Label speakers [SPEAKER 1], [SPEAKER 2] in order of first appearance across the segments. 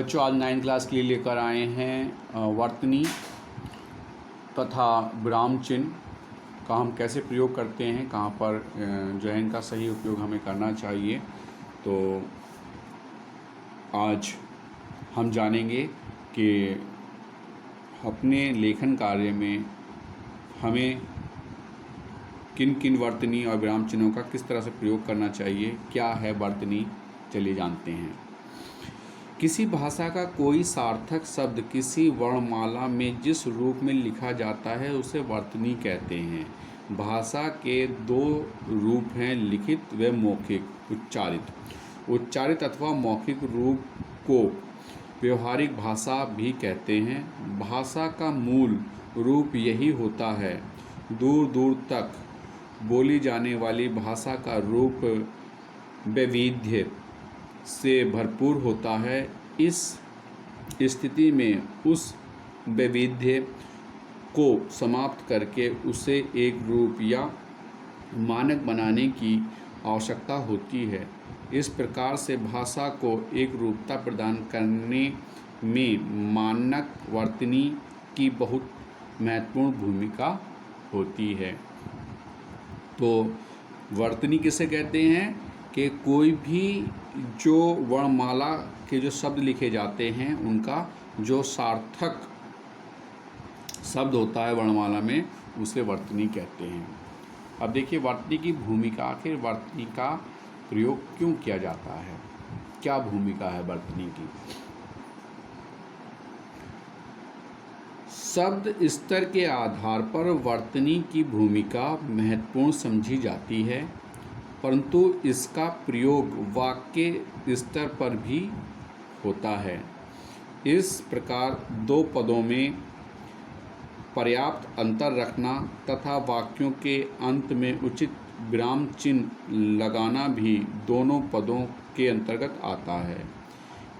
[SPEAKER 1] बच्चों आज 9th class के लिए लेकर आए हैं वर्तनी तथा विराम चिन्ह का हम कैसे प्रयोग करते हैं, कहाँ पर जो है इनका सही उपयोग हमें करना चाहिए। तो आज हम जानेंगे कि अपने लेखन कार्य में हमें किन किन वर्तनी और विराम चिन्हों का किस तरह से प्रयोग करना चाहिए। क्या है वर्तनी, चलिए जानते हैं। किसी भाषा का कोई सार्थक शब्द किसी वर्णमाला में जिस रूप में लिखा जाता है उसे वर्तनी कहते हैं। भाषा के दो रूप हैं, लिखित व मौखिक। उच्चारित अथवा मौखिक रूप को व्यवहारिक भाषा भी कहते हैं। भाषा का मूल रूप यही होता है। दूर दूर तक बोली जाने वाली भाषा का रूप वैविध्य से भरपूर होता है। इस स्थिति में उस वैविध्य को समाप्त करके उसे एक रूप या मानक बनाने की आवश्यकता होती है। इस प्रकार से भाषा को एक रूपता प्रदान करने में मानक वर्तनी की बहुत महत्वपूर्ण भूमिका होती है। तो वर्तनी किसे कहते हैं कि कोई भी जो वर्णमाला के जो शब्द लिखे जाते हैं उनका जो सार्थक शब्द होता है वर्णमाला में उसे वर्तनी कहते हैं। अब देखिए वर्तनी की भूमिका, आखिर वर्तनी का प्रयोग क्यों किया जाता है, क्या भूमिका है वर्तनी की। शब्द स्तर के आधार पर वर्तनी की भूमिका महत्वपूर्ण समझी जाती है, परंतु इसका प्रयोग वाक्य स्तर पर भी होता है। इस प्रकार दो पदों में पर्याप्त अंतर रखना तथा वाक्यों के अंत में उचित विराम चिन्ह लगाना भी दोनों पदों के अंतर्गत आता है।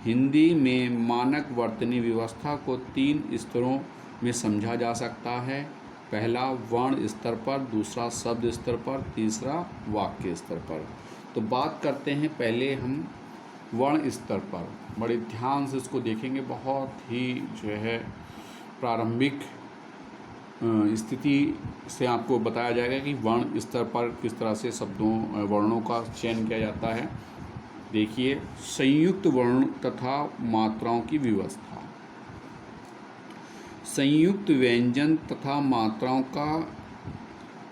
[SPEAKER 1] हिंदी में मानक वर्तनी व्यवस्था को 3 स्तरों में समझा जा सकता है। पहला वर्ण स्तर पर, दूसरा शब्द स्तर पर, तीसरा वाक्य स्तर पर। तो बात करते हैं पहले हम वर्ण स्तर पर। बड़े ध्यान से इसको देखेंगे, बहुत ही जो है प्रारंभिक स्थिति से आपको बताया जाएगा कि वर्ण स्तर पर किस तरह से शब्दों वर्णों का चयन किया जाता है। देखिए, संयुक्त वर्ण तथा मात्राओं की व्यवस्था। संयुक्त व्यंजन तथा मात्राओं का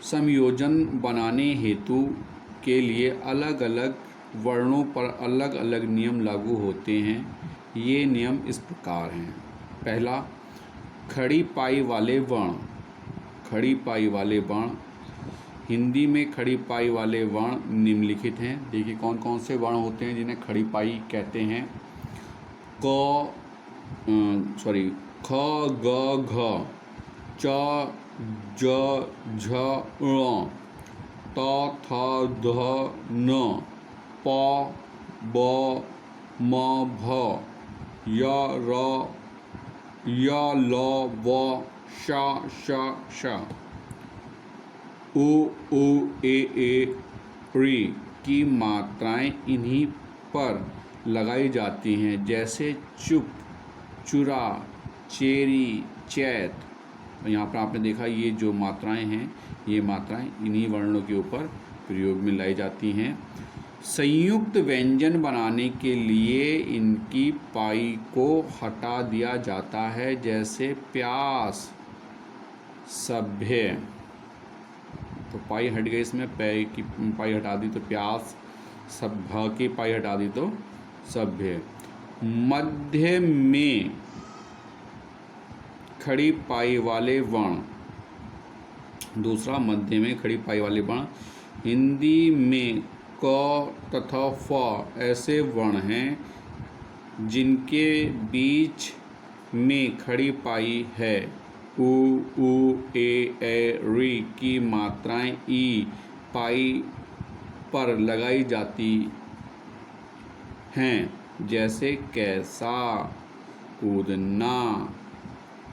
[SPEAKER 1] संयोजन बनाने हेतु के लिए अलग अलग वर्णों पर अलग अलग नियम लागू होते हैं। ये नियम इस प्रकार हैं। पहला, खड़ी पाई वाले वर्ण। खड़ी पाई वाले वर्ण, हिंदी में खड़ी पाई वाले वर्ण निम्नलिखित हैं। देखिए कौन कौन से वर्ण होते हैं जिन्हें खड़ी पाई कहते हैं। ख, ग, घ, च, ज, झ, ङ, त, थ, ध, न, प, ब, म, भ, य, र, य, ल, व, श, श, उ, ए, ऋ की मात्राएं इन्हीं पर लगाई जाती हैं, जैसे चुप, चुरा, चेरी, चैत। यहाँ पर आपने देखा ये जो मात्राएं हैं, ये मात्राएं इन्हीं वर्णों के ऊपर प्रयोग में लाई जाती हैं। संयुक्त व्यंजन बनाने के लिए इनकी पाई को हटा दिया जाता है, जैसे प्यास, सभ्य। तो पाई हट गई, इसमें पै की पाई हटा दी तो प्यास, सभ्य की पाई हटा दी तो सभ्य। मध्य में खड़ी पाई वाले वर्ण। दूसरा, मध्य में खड़ी पाई वाले वर्ण। हिंदी में क तथा फ ऐसे वर्ण हैं जिनके बीच में खड़ी पाई है। उ, ए, ऋ की मात्राएं ई पाई पर लगाई जाती हैं, जैसे कैसा, कूदना।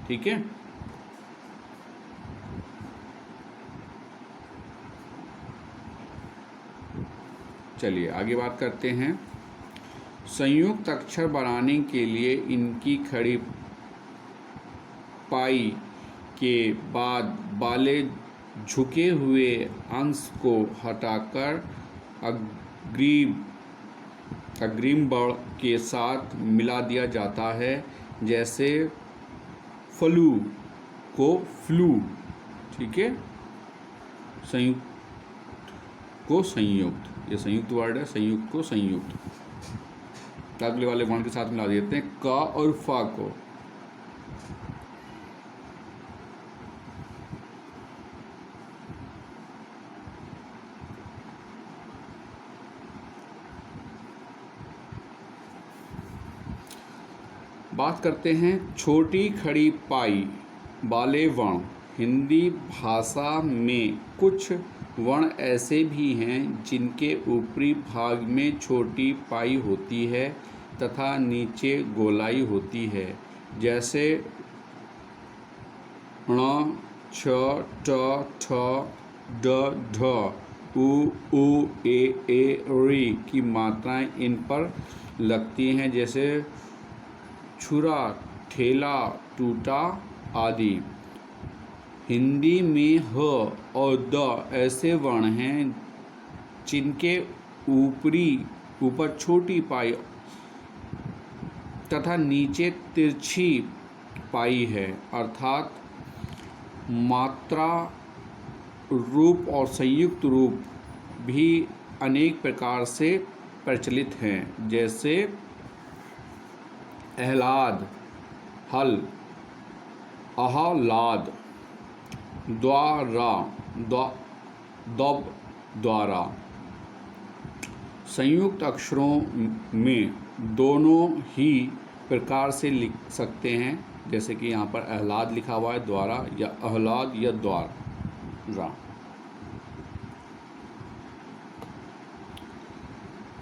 [SPEAKER 1] ठीक है। चलिए आगे बात करते हैं। संयुक्त अक्षर बनाने के लिए इनकी खड़ी पाई के बाद वाले झुके हुए अंश को हटाकर अग्रिम वर्ण के साथ मिला दिया जाता है। जैसे फ्लू को फ्लू, ठीक है। संयुक्त को संयुक्त, ये संयुक्त वर्ड है, संयुक्त को संयुक्त। अगले वाले वर्ण के साथ मिला देते हैं का और फा को। बात करते हैं छोटी खड़ी पाई वाले वर्ण। हिंदी भाषा में कुछ वर्ण ऐसे भी हैं जिनके ऊपरी भाग में छोटी पाई होती है तथा नीचे गोलाई होती है। जैसे ण, छ, ट, ठ, ड, ढ, उ, ए, री की मात्राएं इन पर लगती हैं। जैसे छुरा, ठेला, टूटा आदि। हिंदी में ह और द ऐसे वर्ण हैं जिनके ऊपर छोटी पाई तथा नीचे तिरछी पाई है, अर्थात मात्रा रूप और संयुक्त रूप भी अनेक प्रकार से प्रचलित हैं। जैसे आह्लाद, हल, आह्लाद, द्वारा, द्वारा। संयुक्त अक्षरों में दोनों ही प्रकार से लिख सकते हैं। जैसे कि यहाँ पर आह्लाद लिखा हुआ है, द्वारा या आह्लाद या द्वारा।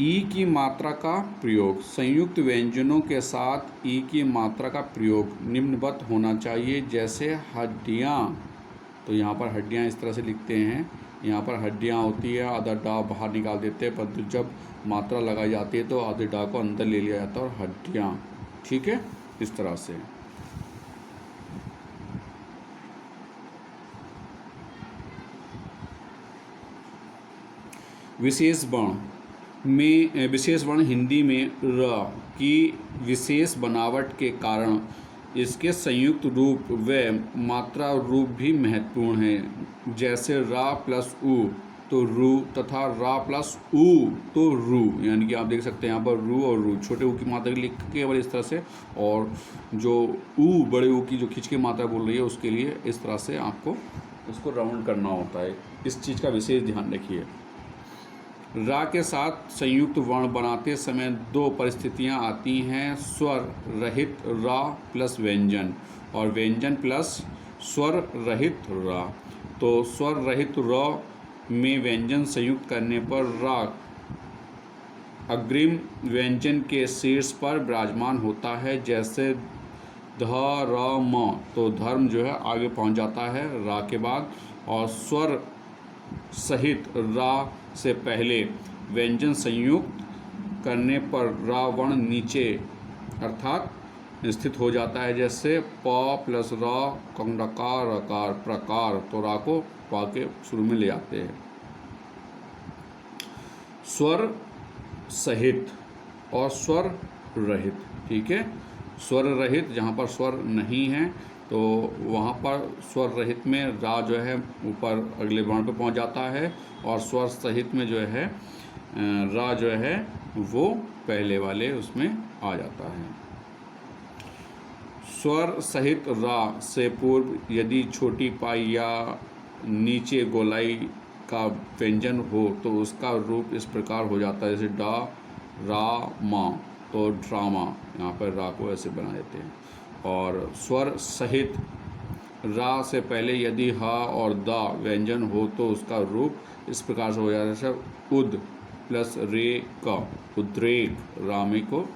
[SPEAKER 1] ई की मात्रा का प्रयोग। संयुक्त व्यंजनों के साथ ई की मात्रा का प्रयोग निम्नवत होना चाहिए। जैसे हड्डियाँ, तो यहाँ पर हड्डियाँ इस तरह से लिखते हैं। यहाँ पर हड्डियाँ होती है, आधा डा बाहर निकाल देते हैं, परंतु जब मात्रा लगाई जाती है तो आधे डा को अंदर ले लिया जाता है और हड्डियाँ, ठीक है, इस तरह से। विशेष वर्ण हिंदी में र की विशेष बनावट के कारण इसके संयुक्त रूप व मात्रा रूप भी महत्वपूर्ण है। जैसे रा प्लस उ तो रू तथा रा प्लस उ तो रू, यानी कि आप देख सकते हैं यहाँ पर रू और रू, छोटे ऊ की मात्रा लिख के केवल इस तरह से, और जो ऊ बड़े ऊ की जो खींच के मात्रा बोल रही है उसके लिए इस तरह से आपको उसको राउंड करना होता है। इस चीज़ का विशेष ध्यान रखिए। रा के साथ संयुक्त वर्ण बनाते समय दो परिस्थितियां आती हैं, स्वर रहित रा प्लस व्यंजन और व्यंजन प्लस स्वर रहित रा। तो स्वर रहित र में व्यंजन संयुक्त करने पर रा अग्रिम व्यंजन के शीर्ष पर विराजमान होता है। जैसे धर्म, तो धर्म जो है आगे पहुंच जाता है रा के बाद, और स्वर सहित रा से पहले व्यंजन संयुक्त करने पर रा वर्ण नीचे अर्थात स्थित हो जाता है। जैसे प प्लस रा कंडकार रकार प्रकार, तो रा को पा के शुरू में ले आते हैं। स्वर सहित और स्वर रहित, ठीक है। स्वर रहित जहाँ पर स्वर नहीं है तो वहाँ पर स्वर रहित में रा जो है ऊपर अगले वर्ण पे पहुँच जाता है, और स्वर सहित में जो है रा जो है वो पहले वाले उसमें आ जाता है। स्वर सहित रा से पूर्व यदि छोटी पाई या नीचे गोलाई का व्यंजन हो तो उसका रूप इस प्रकार हो जाता है, जैसे डा रा मा, तो ड्रामा, यहाँ पर रा को ऐसे बना देते हैं। और स्वर सहित रा से पहले यदि हा और दा व्यंजन हो तो उसका रूप इस प्रकार से हो जाता है, जैसे उद प्लस रे का उद्रेक, रामे को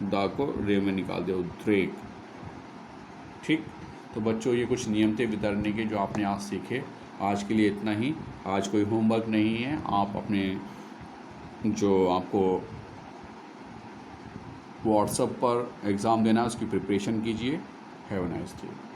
[SPEAKER 1] दा को रे में निकाल दिया, उद्रेक, ठीक। तो बच्चों ये कुछ नियम थे वितरणी के जो आपने आज सीखे। आज के लिए इतना ही। आज कोई होमवर्क नहीं है, आप अपने जो आपको व्हाट्सएप पर एग्ज़ाम देना है उसकी प्रिपरेशन कीजिए। Have a nice day.